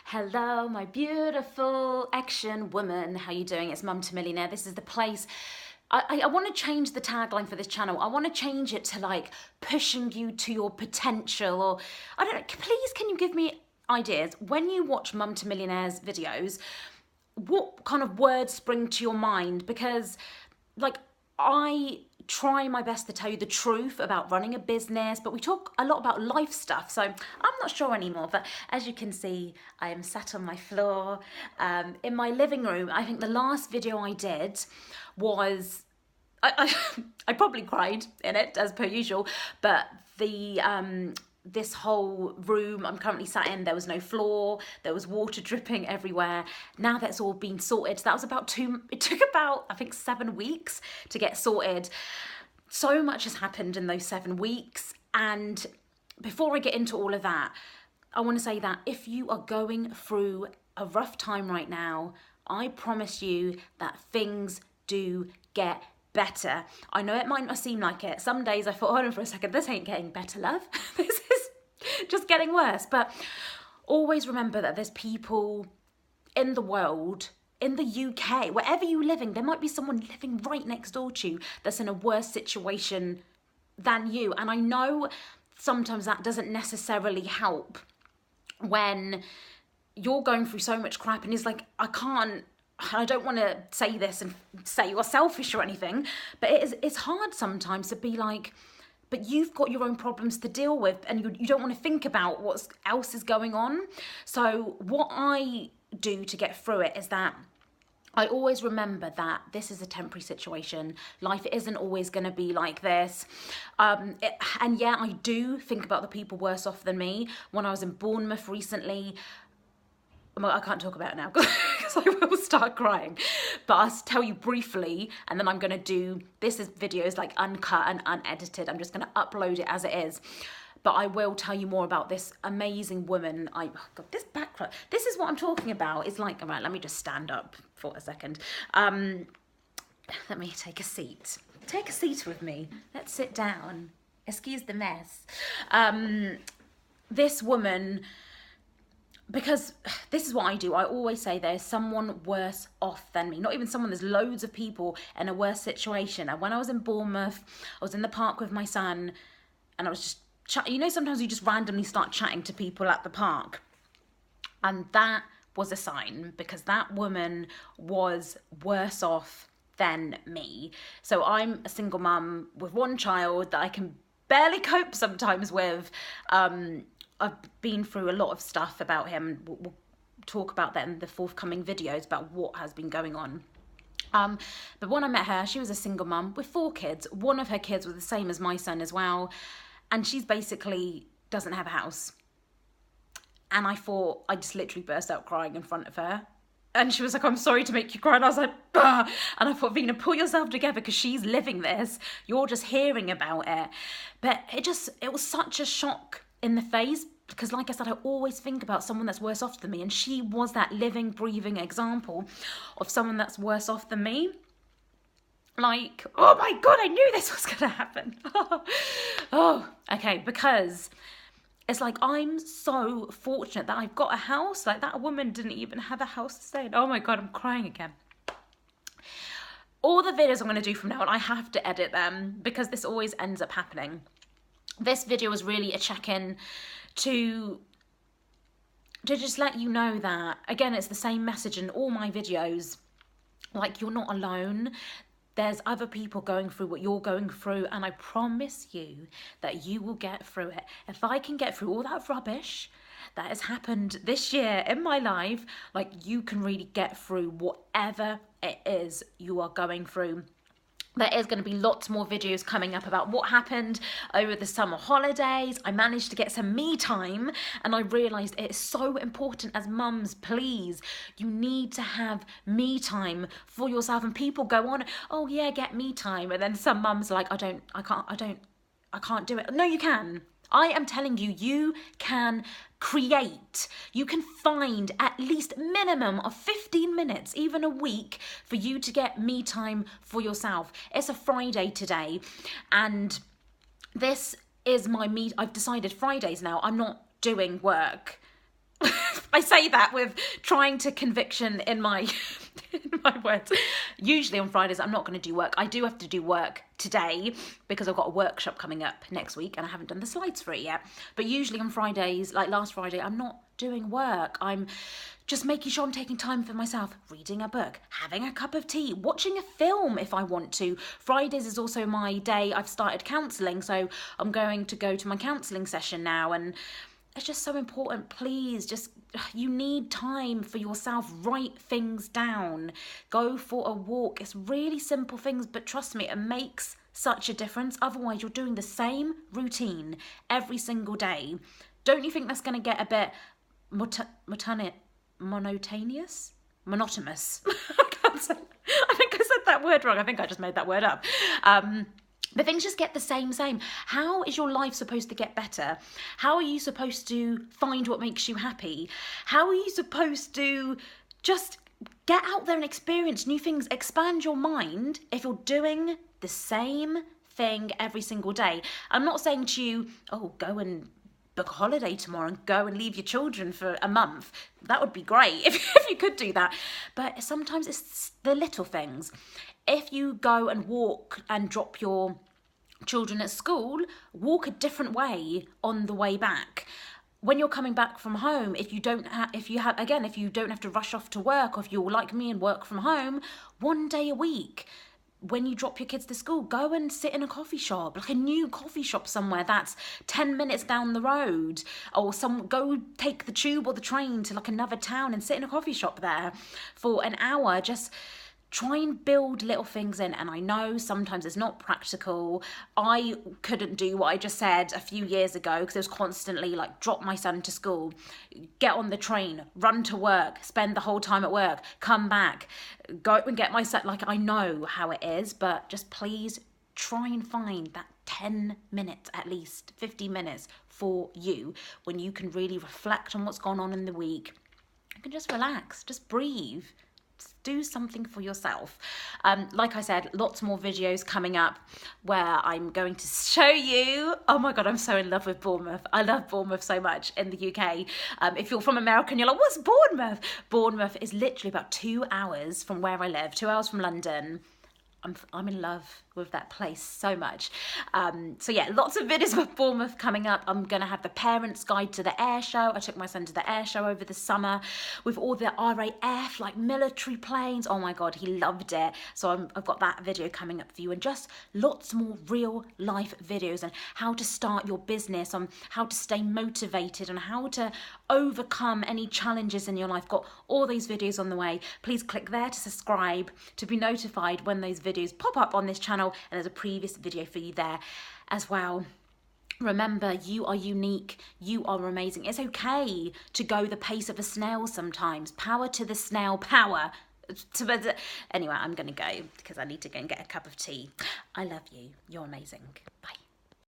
Hello, my beautiful action woman. How you doing? It's Mum to Millionaire. This is the place. I want to change the tagline for this channel. I want to change it to like pushing you to your potential, or I don't know. Please, can you give me ideas when you watch Mum to Millionaire's videos? What kind of words spring to your mind? Because like I try my best to tell you the truth about running a business, but we talk a lot about life stuff, so I'm not sure anymore. But as you can see, I am sat on my floor in my living room. I think the last video I did was I probably cried in it as per usual, but the this whole room I'm currently sat in, there was no floor, there was water dripping everywhere. Now that's all been sorted. That was it took about, I think, 7 weeks to get sorted. So much has happened in those 7 weeks. And before I get into all of that, I want to say that if you are going through a rough time right now, I promise you that things do get better. I know it might not seem like it. Some days I thought, hold on for a second, this ain't getting better, love. This is just getting worse. But always remember that there's people in the world, in the UK, wherever you're living, there might be someone living right next door to you that's in a worse situation than you. And I know sometimes that doesn't necessarily help when you're going through so much crap and it's like, I don't want to say this and say you're selfish or anything, but it's hard sometimes to be like, but you've got your own problems to deal with and you don't want to think about what else is going on. So what I do to get through it is that I always remember that this is a temporary situation. Life isn't always going to be like this. And yeah, I do think about the people worse off than me. When I was in Bournemouth recently, I can't talk about it now because I will start crying, but I'll tell you briefly, and then I'm going to do, video is like uncut and unedited. I'm just going to upload it as it is, but I will tell you more about this amazing woman. Oh God, this background, this is what I'm talking about. It's like, all right, let me just stand up for a second. Let me take a seat. Take a seat with me. Let's sit down. Excuse the mess. This woman, because this is what I do. I always say there's someone worse off than me. Not even someone, there's loads of people in a worse situation. And when I was in Bournemouth, I was in the park with my son and I was just chatting. You know, sometimes you just randomly start chatting to people at the park. And that was a sign, because that woman was worse off than me. So I'm a single mum with one child that I can barely cope sometimes with. I've been through a lot of stuff about him. We'll talk about that in the forthcoming videos about what has been going on. But when I met her, she was a single mum with 4 kids. One of her kids was the same as my son as well. And she's basically doesn't have a house. And I thought, I just literally burst out crying in front of her. And she was like, I'm sorry to make you cry. And I was like, bah. And I thought, Veena, pull yourself together, because she's living this. You're just hearing about it. But it was such a shock in the face, because like I said, I always think about someone that's worse off than me, and she was that living, breathing example of someone that's worse off than me. Like, oh my God, I knew this was gonna happen. Okay, because it's like, I'm so fortunate that I've got a house. Like, that woman didn't even have a house to stay in. Oh my God, I'm crying again. All the videos I'm gonna do from now on, I have to edit them, because this always ends up happening. This video was really a check-in to just let you know that, again, it's the same message in all my videos. Like, you're not alone. There's other people going through what you're going through, and I promise you that you will get through it. If I can get through all that rubbish that has happened this year in my life, like, you can really get through whatever it is you are going through. There is going to be lots more videos coming up about what happened over the summer holidays. I managed to get some me time, and I realised it's so important as mums. Please, you need to have me time for yourself. And people go on, oh yeah, get me time, and then some mums are like, I can't do it. No, you can. I am telling you, you can create. You can find at least minimum of 15 minutes, even a week, for you to get me time for yourself. It's a Friday today, and this is my I've decided Fridays now, I'm not doing work. I say that with trying to conviction in my in my words. Usually on Fridays I'm not going to do work. I do have to do work today because I've got a workshop coming up next week and I haven't done the slides for it yet. But usually on Fridays, like last Friday, I'm not doing work. I'm just making sure I'm taking time for myself, reading a book, having a cup of tea, watching a film if I want to. Fridays is also my day. I've started counselling, so I'm going to go to my counselling session now, and it's just so important. Please, just, you need time for yourself. Write things down. Go for a walk. It's really simple things, but trust me, it makes such a difference. Otherwise, you're doing the same routine every single day. Don't you think that's going to get a bit monotonous? Monotonous. I think I said that word wrong. I think I just made that word up. But things just get the same. How is your life supposed to get better? How are you supposed to find what makes you happy? How are you supposed to just get out there and experience new things? Expand your mind if you're doing the same thing every single day. I'm not saying to you, oh, go and book a holiday tomorrow and go and leave your children for a month. That would be great if you could do that. But sometimes it's the little things. If you go and walk and drop your children at school, walk a different way on the way back. When you're coming back from home, if you don't have to rush off to work, or if you're like me and work from home, one day a week, when you drop your kids to school, go and sit in a coffee shop, like a new coffee shop somewhere that's 10 minutes down the road, or go take the tube or the train to like another town and sit in a coffee shop there for an hour. Just try and build little things in. And I know sometimes it's not practical. I couldn't do what I just said a few years ago because it was constantly like drop my son to school, get on the train, run to work, spend the whole time at work, come back, go and get my son. Like, I know how it is, but just please try and find that 10 minutes, at least 15 minutes for you, when you can really reflect on what's gone on in the week. You can just relax, just breathe. Do something for yourself. Like I said, lots more videos coming up where I'm going to show you. Oh my God, I'm so in love with Bournemouth. I love Bournemouth so much in the UK. If you're from America and you're like, what's Bournemouth? Bournemouth is literally about 2 hours from where I live, 2 hours from London. I'm in love with that place so much. So yeah, lots of videos with Bournemouth coming up. I'm going to have the parents guide to the air show. I took my son to the air show over the summer with all the RAF, like military planes. Oh my God, he loved it. So I've got that video coming up for you, and just lots more real life videos on how to start your business, on how to stay motivated, and how to overcome any challenges in your life. Got all these videos on the way. Please click there to subscribe to be notified when those videos pop up on this channel, and there's a previous video for you there as well. Remember, you are unique, you are amazing. It's okay to go the pace of a snail sometimes. Power to the snail, power. Anyway, I'm going to go because I need to go and get a cup of tea. I love you. You're amazing. Bye.